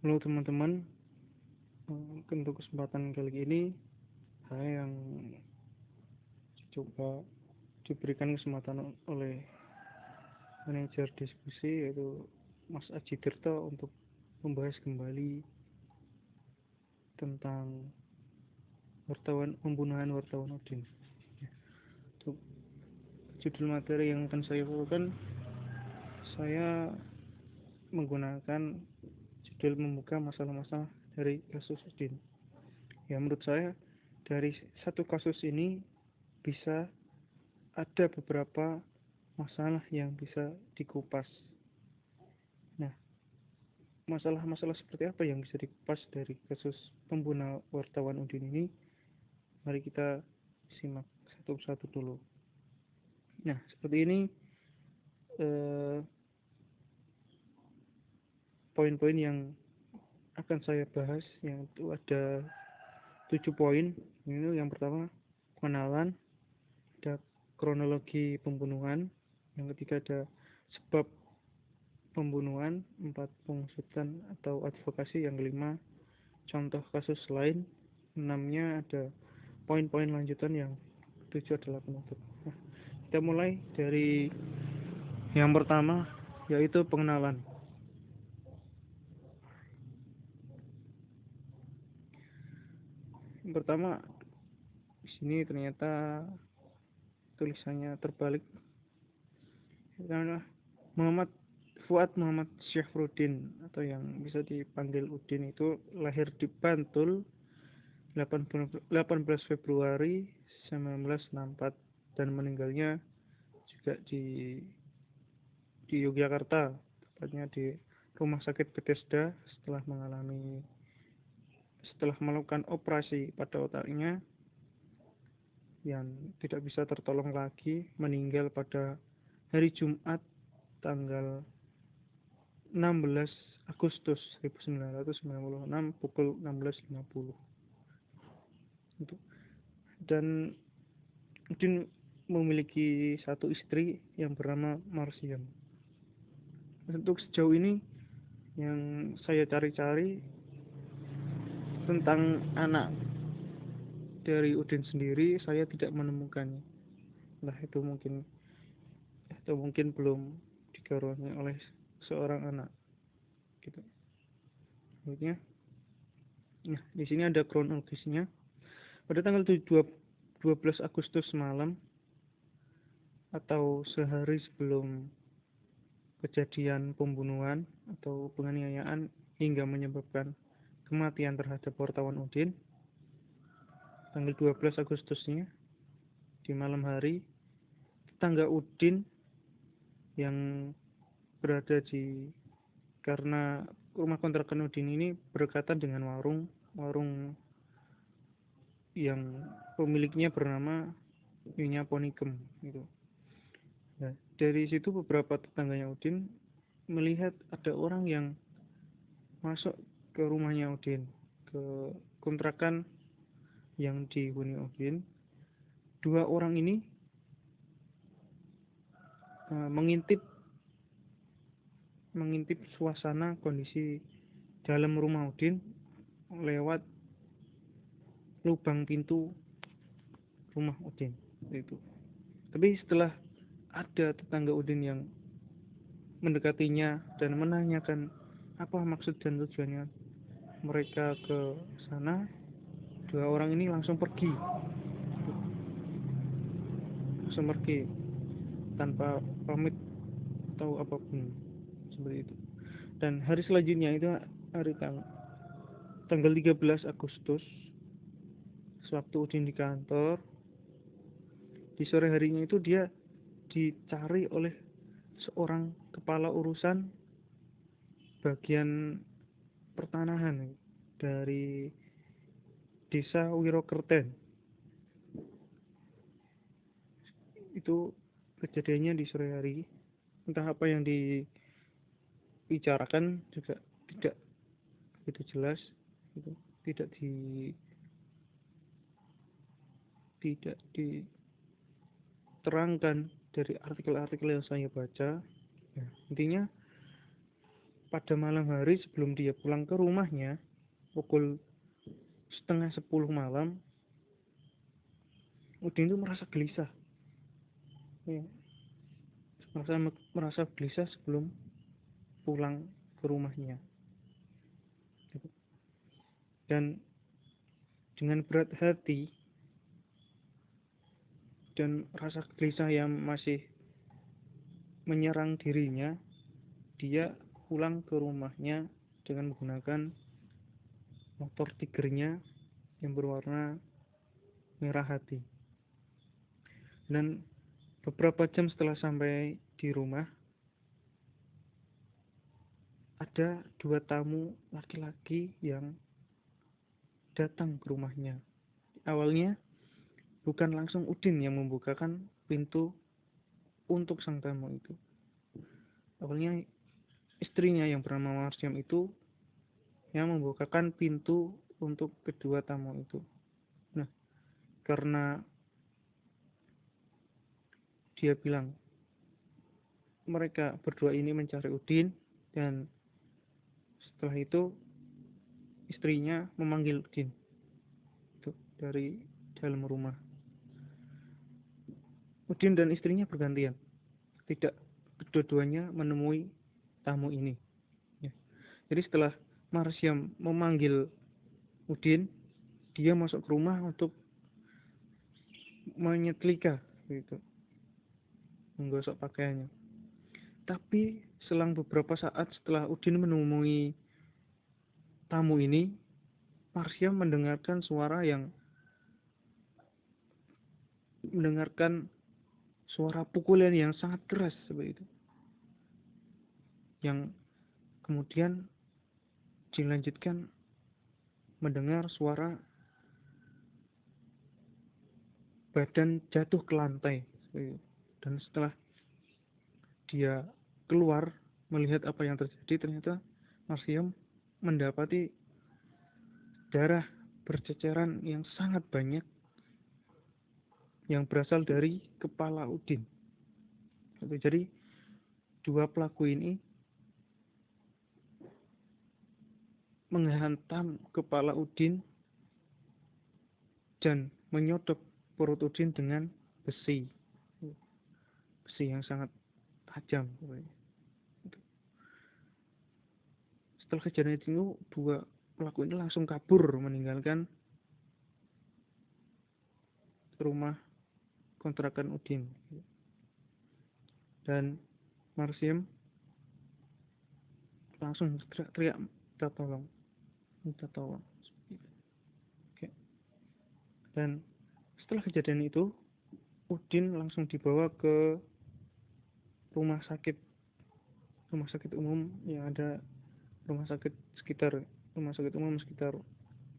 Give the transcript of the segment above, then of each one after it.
Halo teman-teman, untuk kesempatan kali ini saya yang coba diberikan kesempatan oleh manajer diskusi yaitu Mas Aji Tirto untuk membahas kembali tentang pembunuhan wartawan Udin. Untuk judul materi yang akan saya bawakan, saya menggunakan judul membuka masalah-masalah dari kasus Udin. Ya, menurut saya dari satu kasus ini bisa ada beberapa masalah yang bisa dikupas. Nah, masalah-masalah seperti apa yang bisa dikupas dari kasus pembunuhan wartawan Udin ini? Mari kita simak satu persatu dulu. Nah, seperti ini poin-poin yang akan saya bahas, yang itu ada 7 poin. Ini yang pertama, pengenalan, ada kronologi pembunuhan, yang ketiga ada sebab pembunuhan, 4 pengusutan atau advokasi, yang kelima contoh kasus lain, 6-nya ada poin-poin lanjutan, yang 7 adalah penutup. Nah, kita mulai dari yang pertama, yaitu pengenalan. Yang pertama, di sini ternyata tulisannya terbalik. Karena Fuad Muhammad Syafruddin atau yang bisa dipanggil Udin itu lahir di Bantul 18 Februari 1964 dan meninggalnya juga di Yogyakarta, tepatnya di Rumah Sakit Bethesda setelah melakukan operasi pada otaknya yang tidak bisa tertolong lagi, meninggal pada hari Jumat tanggal 16 Agustus 1996 pukul 16.50. Dan Udin memiliki satu istri yang bernama Marsiam. Untuk sejauh ini yang saya cari-cari tentang anak dari Udin sendiri, saya tidak menemukannya. Nah, itu mungkin belum dikaruniai oleh seorang anak. Gitu. Maksudnya, nah, di sini ada kronologisnya. Pada tanggal 12 Agustus malam atau sehari sebelum kejadian pembunuhan atau penganiayaan hingga menyebabkan kematian terhadap wartawan Udin, tanggal 12 Agustusnya di malam hari, tetangga Udin yang berada karena rumah kontrakan Udin ini berdekatan dengan warung yang pemiliknya bernama Nyonya Ponikem gitu. Nah, dari situ beberapa tetangganya Udin melihat ada orang yang masuk ke rumahnya Udin, ke kontrakan yang dihuni Udin. 2 orang ini mengintip suasana kondisi dalam rumah Udin lewat lubang pintu rumah Udin itu. Tapi setelah ada tetangga Udin yang mendekatinya dan menanyakan apa maksud dan tujuannya mereka ke sana, 2 orang ini langsung pergi tanpa pamit atau apapun seperti itu. Dan hari selanjutnya itu hari tanggal 13 Agustus, sewaktu Udin di kantor, di sore harinya itu dia dicari oleh seorang kepala urusan bagian pertanahan dari desa Wirokerten. Itu kejadiannya di sore hari. Entah apa yang dibicarakan juga tidak begitu jelas, itu tidak diterangkan dari artikel-artikel yang saya baca. Ya, intinya pada malam hari sebelum dia pulang ke rumahnya pukul setengah 10 malam, Udin itu merasa gelisah, ya, merasa gelisah sebelum pulang ke rumahnya. Dan dengan berat hati dan rasa gelisah yang masih menyerang dirinya, dia pulang ke rumahnya dengan menggunakan motor Tigernya yang berwarna merah hati. Dan beberapa jam setelah sampai di rumah, ada 2 tamu laki-laki yang datang ke rumahnya. Awalnya bukan langsung Udin yang membukakan pintu untuk sang tamu itu. Awalnya istrinya yang bernama Marsiam itu yang membukakan pintu untuk kedua tamu itu. Nah, karena dia bilang mereka berdua ini mencari Udin, dan setelah itu istrinya memanggil Udin itu dari dalam rumah. Udin dan istrinya bergantian, tidak kedua-duanya menemui tamu ini. Ya. Jadi setelah Marsiam memanggil Udin, dia masuk ke rumah untuk menyetrika, gitu, menggosok pakaiannya. Tapi selang beberapa saat setelah Udin menemui tamu ini, Marsiam mendengarkan suara pukulan yang sangat keras seperti itu, yang kemudian dilanjutkan mendengar suara badan jatuh ke lantai. Dan setelah dia keluar melihat apa yang terjadi, ternyata Marsiam mendapati darah berceceran yang sangat banyak yang berasal dari kepala Udin. Jadi 2 pelaku ini menghantam kepala Udin dan menyodok perut Udin dengan besi yang sangat tajam. Setelah kejadian itu, 2 pelaku ini langsung kabur meninggalkan rumah kontrakan Udin. Dan Marsiam langsung teriak minta tolong. Oke. Dan setelah kejadian itu, Udin langsung dibawa ke rumah sakit umum yang ada, rumah sakit umum sekitar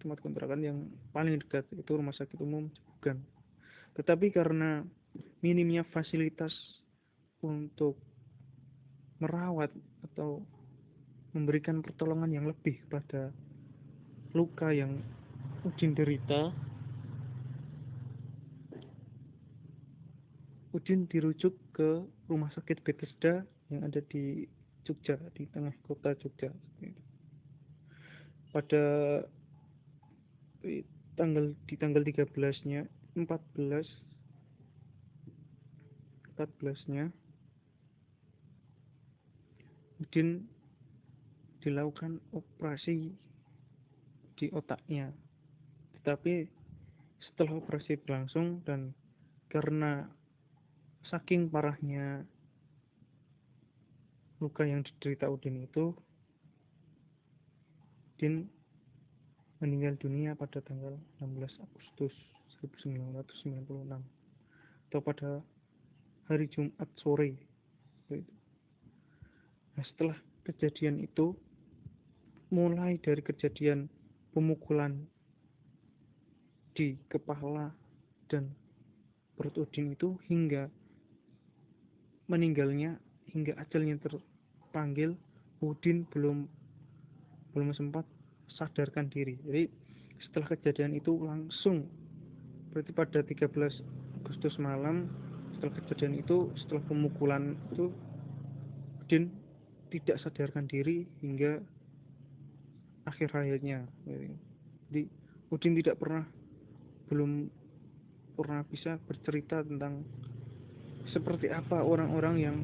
tempat kontrakan yang paling dekat, itu rumah sakit umum Cepugan. Tetapi karena minimnya fasilitas untuk merawat atau memberikan pertolongan yang lebih kepada luka yang Udin derita, Udin dirujuk ke rumah sakit Bethesda yang ada di Jogja, di tengah kota Jogja. Pada tanggal 13-nya, 14-nya Udin dilakukan operasi di otaknya. Tetapi setelah operasi berlangsung dan karena saking parahnya luka yang diderita Udin itu, Udin meninggal dunia pada tanggal 16 Agustus 1996 atau pada hari Jumat sore. Nah, setelah kejadian itu, mulai dari kejadian pemukulan di kepala dan perut Udin itu hingga meninggalnya, hingga ajalnya terpanggil, Udin belum sempat sadarkan diri. Jadi setelah kejadian itu langsung, berarti pada 13 Agustus malam, setelah kejadian itu, setelah pemukulan itu, Udin tidak sadarkan diri hingga akhir hayatnya. Jadi Udin belum pernah bisa bercerita tentang seperti apa orang-orang yang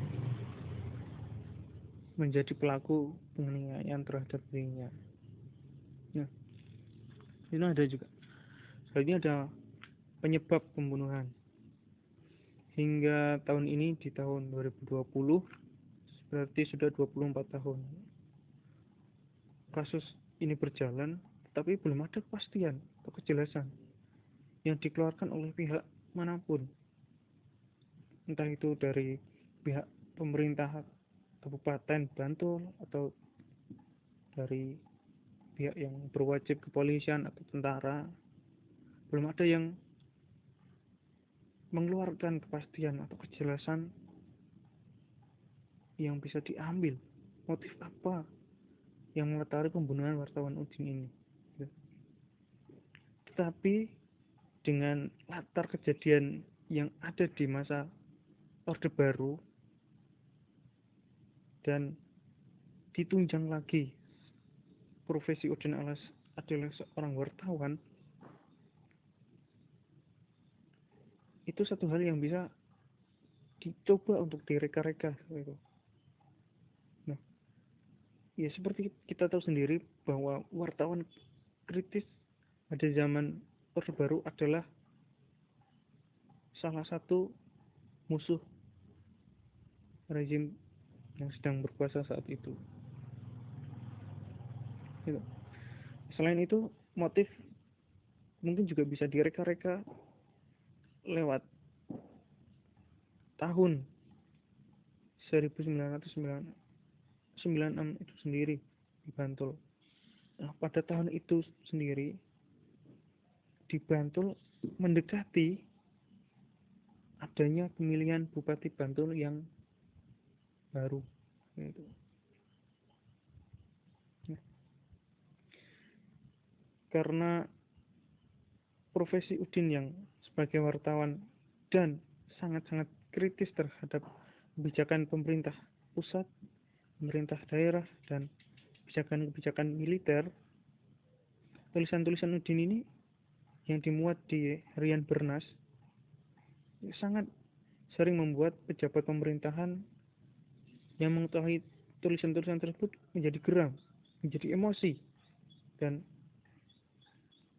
menjadi pelaku penganiayaan terhadap dirinya. Nah, ini ada juga. Selanjutnya ada penyebab pembunuhan. Hingga tahun ini, di tahun 2020, berarti sudah 24 tahun kasus ini berjalan, tapi belum ada kepastian atau kejelasan yang dikeluarkan oleh pihak manapun, entah itu dari pihak pemerintah Kabupaten Bantul atau dari pihak yang berwajib kepolisian atau tentara. Belum ada yang mengeluarkan kepastian atau kejelasan yang bisa diambil motif apa yang melatari pembunuhan wartawan Udin ini. Tetapi dengan latar kejadian yang ada di masa Orde Baru dan ditunjang lagi profesi Udin adalah seorang wartawan, itu satu hal yang bisa dicoba untuk direka-reka gitu. Nah, ya seperti kita tahu sendiri bahwa wartawan kritis pada zaman Orde Baru adalah salah satu musuh rezim yang sedang berkuasa saat itu. Gitu. Selain itu, motif mungkin juga bisa direka-reka lewat tahun 1996 itu sendiri di Bantul. Nah, pada tahun itu sendiri di Bantul mendekati adanya pemilihan Bupati Bantul yang baru. Gitu. Karena profesi Udin yang sebagai wartawan dan sangat-sangat kritis terhadap kebijakan pemerintah pusat, pemerintah daerah, dan kebijakan-kebijakan militer, tulisan-tulisan Udin ini yang dimuat di harian Bernas sangat sering membuat pejabat pemerintahan yang mengetahui tulisan-tulisan tersebut menjadi geram, menjadi emosi, dan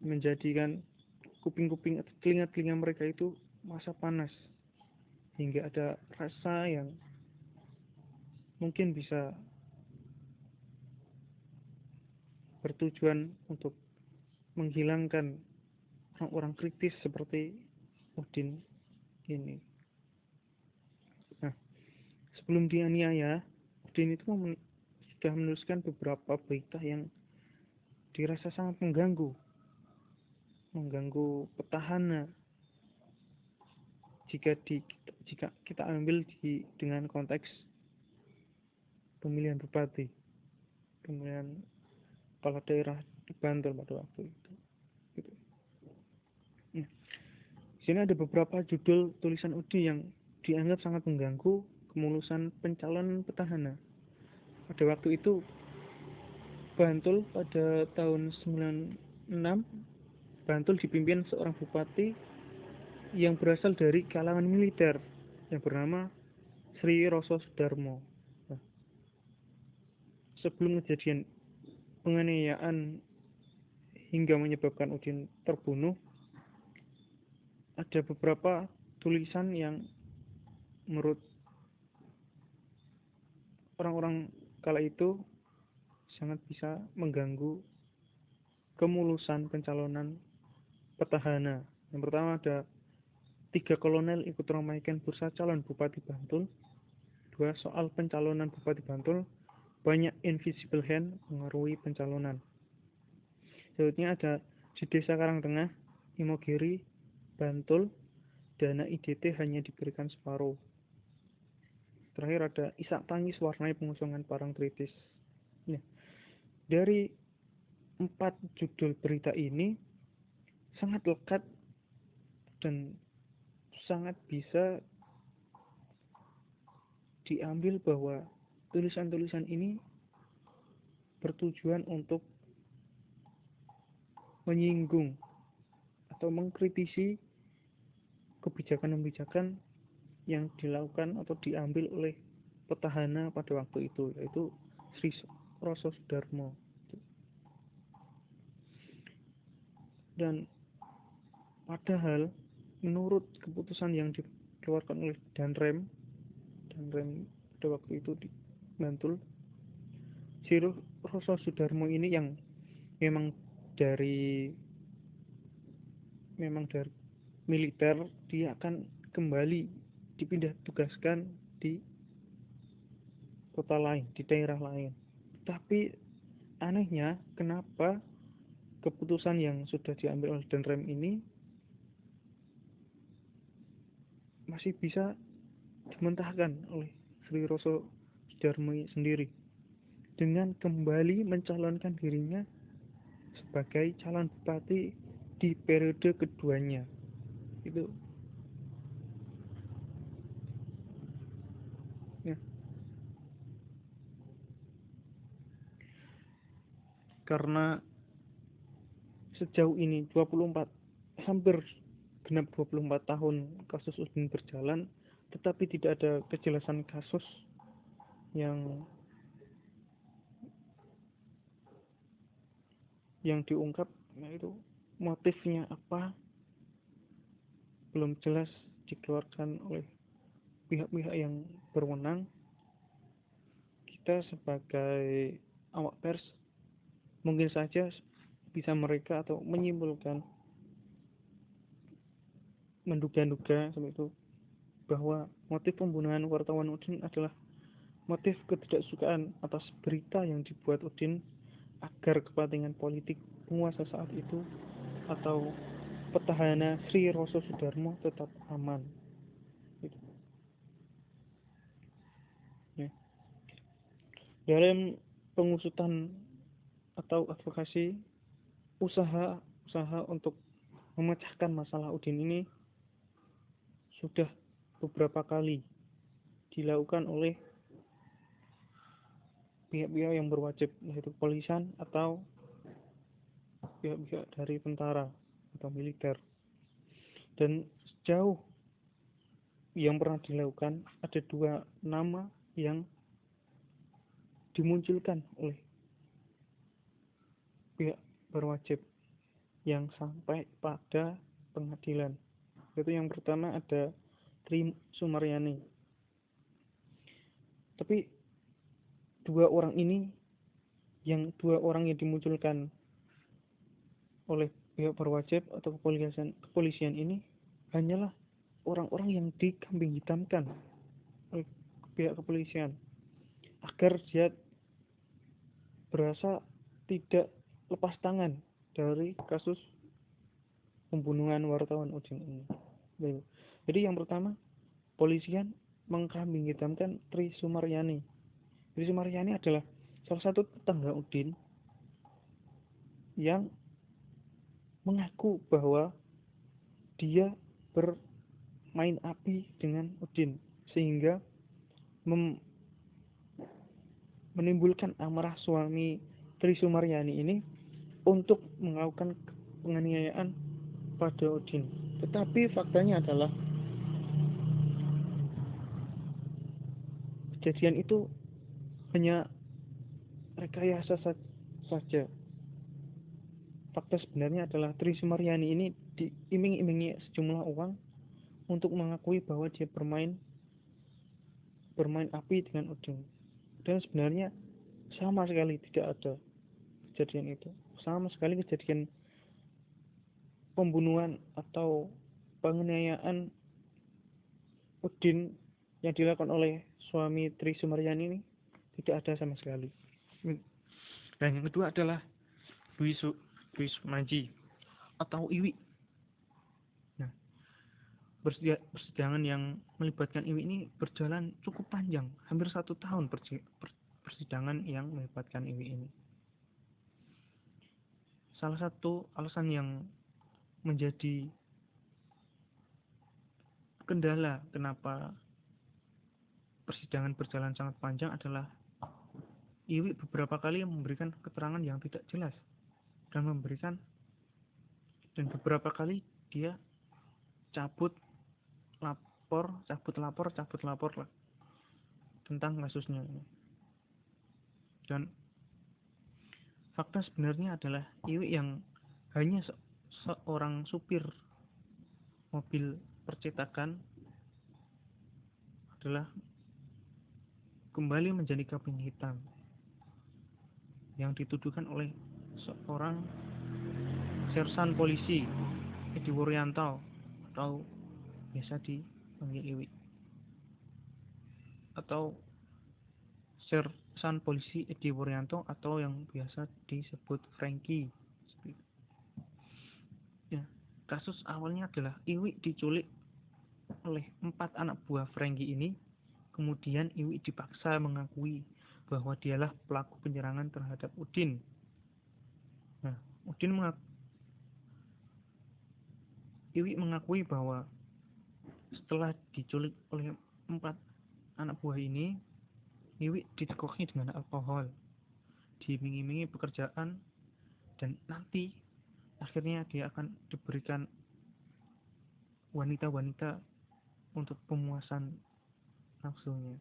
menjadikan kuping-kuping atau telinga-telinga mereka itu masa panas, hingga ada rasa yang mungkin bisa bertujuan untuk menghilangkan orang-orang kritis seperti Udin ini. Nah, sebelum dianiaya, Udin itu sudah menuliskan beberapa berita yang dirasa sangat mengganggu petahana jika kita ambil dengan konteks pemilihan bupati, pemilihan kepala daerah di Bantul pada waktu itu. Gitu. Nah, di sini ada beberapa judul tulisan Udin yang dianggap sangat mengganggu kemulusan pencalonan petahana. Pada waktu itu Bantul pada tahun 96, Bantul dipimpin seorang bupati yang berasal dari kalangan militer yang bernama Sri Roso Sudarmo. Nah, sebelum kejadian penganiayaan hingga menyebabkan Udin terbunuh, ada beberapa tulisan yang menurut orang-orang kala itu sangat bisa mengganggu kemulusan pencalonan petahana. Yang pertama ada 3 kolonel ikut ramaikan bursa calon Bupati Bantul. 2, soal pencalonan Bupati Bantul, banyak invisible hand mengaruhi pencalonan. Selanjutnya ada di Desa Karangtengah, Imogiri, Bantul, dana IDT hanya diberikan separuh. Terakhir ada isak tangis warnai pengusungan Parangtritis. Nah, dari 4 judul berita ini sangat lekat dan sangat bisa diambil bahwa tulisan-tulisan ini bertujuan untuk menyinggung atau mengkritisi kebijakan-kebijakan yang dilakukan atau diambil oleh petahana pada waktu itu, yaitu Sri Roso Sudarmo. Dan padahal menurut keputusan yang dikeluarkan oleh Danrem pada waktu itu di Bantul, Sri Roso Sudarmo ini yang memang dari militer, dia akan kembali dipindah tugaskan di kota lain, di daerah lain. Tapi anehnya, kenapa keputusan yang sudah diambil oleh Danrem ini masih bisa dimentahkan oleh Sri Roso Sudarmo sendiri dengan kembali mencalonkan dirinya sebagai calon bupati di periode keduanya. Itu ya. Karena sejauh ini hampir genap 24 tahun kasus Udin berjalan, tetapi tidak ada kejelasan kasus yang diungkap, yaitu motifnya apa, belum jelas dikeluarkan oleh pihak-pihak yang berwenang. Kita sebagai awak pers mungkin saja bisa mereka atau menyimpulkan, menduga-duga seperti itu, bahwa motif pembunuhan wartawan Udin adalah motif ketidaksukaan atas berita yang dibuat Udin agar kepentingan politik penguasa saat itu atau petahana Sri Roso Sudarmo tetap aman. Gitu. Ya. Dalam pengusutan atau advokasi usaha untuk memecahkan masalah Udin ini sudah beberapa kali dilakukan oleh pihak-pihak yang berwajib, yaitu kepolisian atau pihak-pihak dari tentara atau militer. Dan sejauh yang pernah dilakukan, ada 2 nama yang dimunculkan oleh pihak berwajib yang sampai pada pengadilan. Yaitu yang pertama ada Tri Sumaryani. Tapi dua orang yang dimunculkan oleh pihak berwajib atau kepolisian ini hanyalah orang-orang yang dikambing hitamkan oleh pihak kepolisian agar dia berasa tidak lepas tangan dari kasus pembunuhan wartawan Udin ini. Jadi yang pertama, polisian mengkambing hitamkan Tri Sumaryani. Tri Sumaryani adalah salah satu tetangga Udin yang mengaku bahwa dia bermain api dengan Udin sehingga menimbulkan amarah suami Tri Sumaryani ini untuk melakukan penganiayaan pada Udin. Tetapi faktanya adalah kejadian itu hanya rekayasa saja. Fakta sebenarnya adalah Tri Sumaryani ini diiming-imingi sejumlah uang untuk mengakui bahwa dia bermain api dengan Udin. Dan sebenarnya sama sekali tidak ada kejadian itu. Sama sekali kejadian pembunuhan atau penganiayaan Udin yang dilakukan oleh suami Tri Sumaryani ini tidak ada sama sekali. Dan yang kedua adalah Dwi Sumaji atau Iwi. Nah, persidangan yang melibatkan Iwi ini berjalan cukup panjang, hampir 1 tahun persidangan yang melibatkan Iwi ini. Salah satu alasan yang menjadi kendala kenapa persidangan berjalan sangat panjang adalah Iwi beberapa kali memberikan keterangan yang tidak jelas dan beberapa kali dia cabut lapor lah tentang kasusnya ini. Dan fakta sebenarnya adalah Iwi yang hanya seorang supir mobil percetakan adalah kembali menjadi kambing hitam yang dituduhkan oleh seorang sersan polisi Edi Wuryanto atau biasa dipanggil Iwi, atau sersan polisi Edi Wuryanto atau yang biasa disebut Franky. Ya, kasus awalnya adalah Iwi diculik oleh 4 anak buah Franky ini. Kemudian Iwi dipaksa mengakui bahwa dialah pelaku penyerangan terhadap Udin. Nah, Iwi mengakui bahwa setelah diculik oleh 4 anak buah ini, Iwi dicekoki dengan alkohol, diiming-imingi pekerjaan, dan nanti akhirnya dia akan diberikan wanita-wanita untuk pemuasan nafsunya.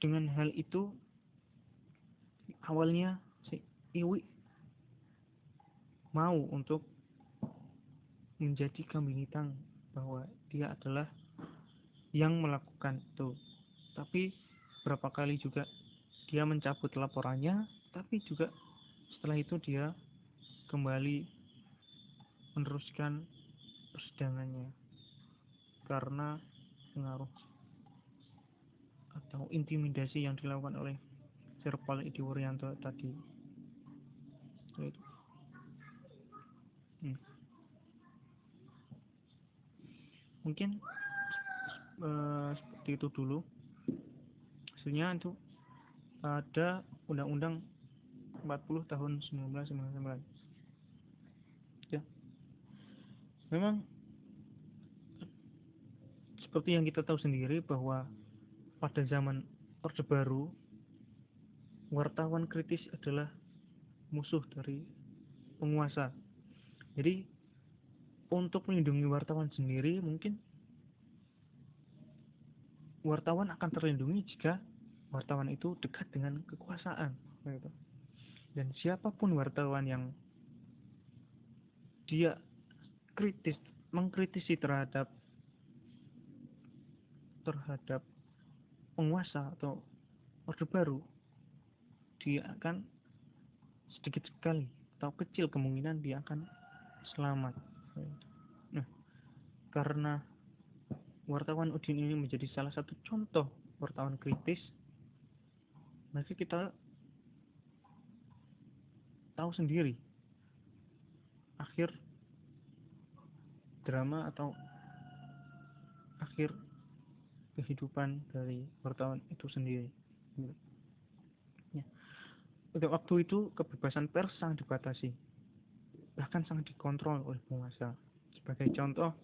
Dengan hal itu, awalnya si Iwi mau untuk menjadi kambing hitam bahwa dia adalah yang melakukan itu. Tapi berapa kali juga dia mencabut laporannya, tapi juga setelah itu dia kembali meneruskan persidangannya karena pengaruh atau intimidasi yang dilakukan oleh Serpal Edi Wuryanto tadi. Itu. Mungkin seperti itu dulu. Hasilnya itu ada Undang-Undang 40 tahun 1999. Ya. Memang seperti yang kita tahu sendiri bahwa pada zaman Orde Baru, wartawan kritis adalah musuh dari penguasa. Jadi untuk melindungi wartawan sendiri, mungkin wartawan akan terlindungi jika wartawan itu dekat dengan kekuasaan. Dan siapapun wartawan yang dia mengkritisi terhadap penguasa atau Orde Baru, dia akan sedikit sekali atau kecil kemungkinan dia akan selamat. Nah, karena wartawan Udin ini menjadi salah satu contoh wartawan kritis, maka kita tahu sendiri akhir drama atau akhir kehidupan dari wartawan itu sendiri. Ya. Pada waktu itu kebebasan pers sangat dibatasi, bahkan sangat dikontrol oleh penguasa. Sebagai contoh,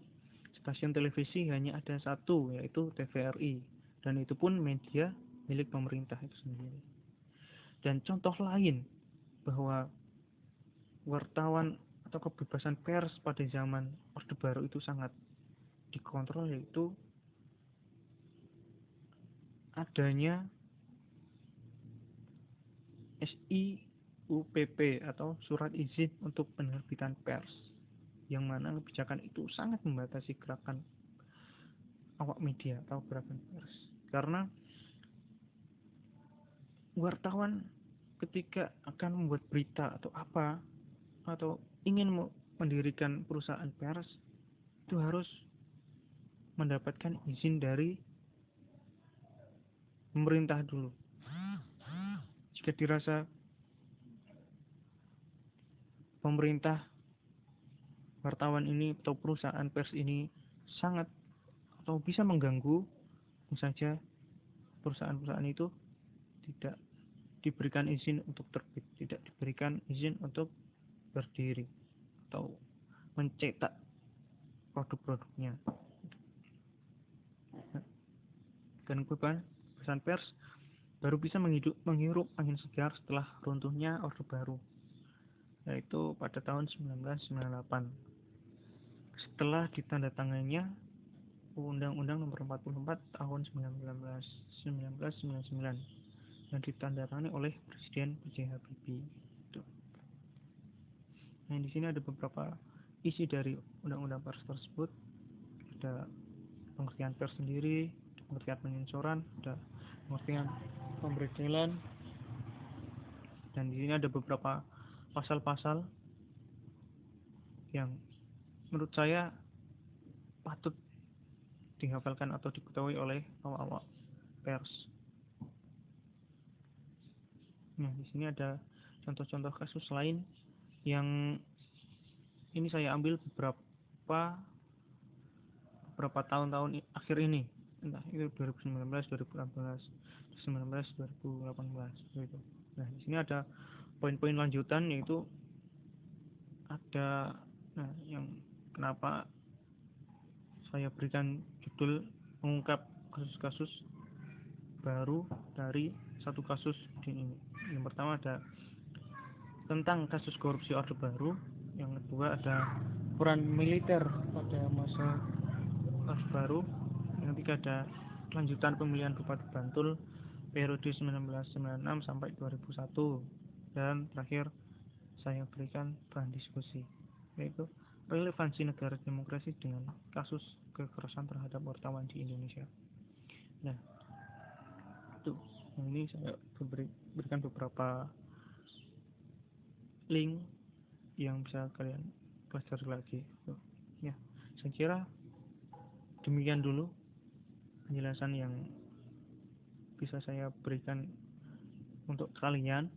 stasiun televisi hanya ada satu, yaitu TVRI, dan itu pun media milik pemerintah itu sendiri. Dan contoh lain bahwa wartawan atau kebebasan pers pada zaman Orde Baru itu sangat dikontrol, yaitu adanya SIUPP atau Surat Izin untuk Penerbitan Pers, yang mana kebijakan itu sangat membatasi gerakan awak media atau gerakan pers. Karena wartawan ketika akan membuat berita atau apa, atau ingin mendirikan perusahaan pers, itu harus mendapatkan izin dari pemerintah dulu. Jika dirasa pemerintah wartawan ini atau perusahaan pers ini sangat atau bisa mengganggu, saja perusahaan-perusahaan itu tidak diberikan izin untuk terbit, tidak diberikan izin untuk berdiri atau mencetak produk-produknya. Dan kebebasan pers baru bisa menghirup angin segar setelah runtuhnya Orde Baru, yaitu pada tahun 1998. Setelah ditandatangainya Undang-Undang Nomor 44 Tahun 1999 yang ditandatangani oleh Presiden B.J. Habibie. Nah, di sini ada beberapa isi dari undang-undang pers tersebut. Ada pengertian pers sendiri, pengertian penyensoran, ada pengertian pemberedelan, dan di sini ada beberapa pasal-pasal yang menurut saya patut dihafalkan atau diketahui oleh awak-awak pers. Nah, di sini ada contoh-contoh kasus lain yang ini saya ambil beberapa tahun-tahun akhir ini, entah itu 2019, 2018, 2019, 2018 gitu. Nah, di sini ada poin-poin lanjutan, yaitu ada yang kenapa saya berikan judul mengungkap kasus-kasus baru dari satu kasus di ini. Yang pertama ada tentang kasus korupsi Orde Baru, yang kedua ada peran militer pada masa Orde Baru, yang ketiga ada kelanjutan pemilihan Bupati Bantul periode 1996 sampai 2001, dan terakhir saya berikan bahan diskusi, yaitu relevansi negara demokrasi dengan kasus kekerasan terhadap wartawan di Indonesia. Nah, itu yang ini saya berikan beberapa link yang bisa kalian pelajari lagi. Ya, saya kira demikian dulu penjelasan yang bisa saya berikan untuk kalian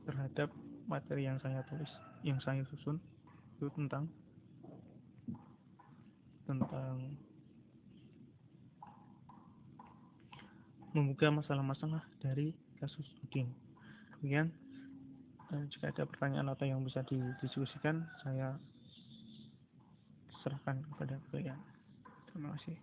terhadap materi yang saya tulis, yang saya susun, itu tentang membuka masalah-masalah dari kasus Udin. Kemudian jika ada pertanyaan atau yang bisa didiskusikan, saya serahkan kepada kalian. Terima kasih.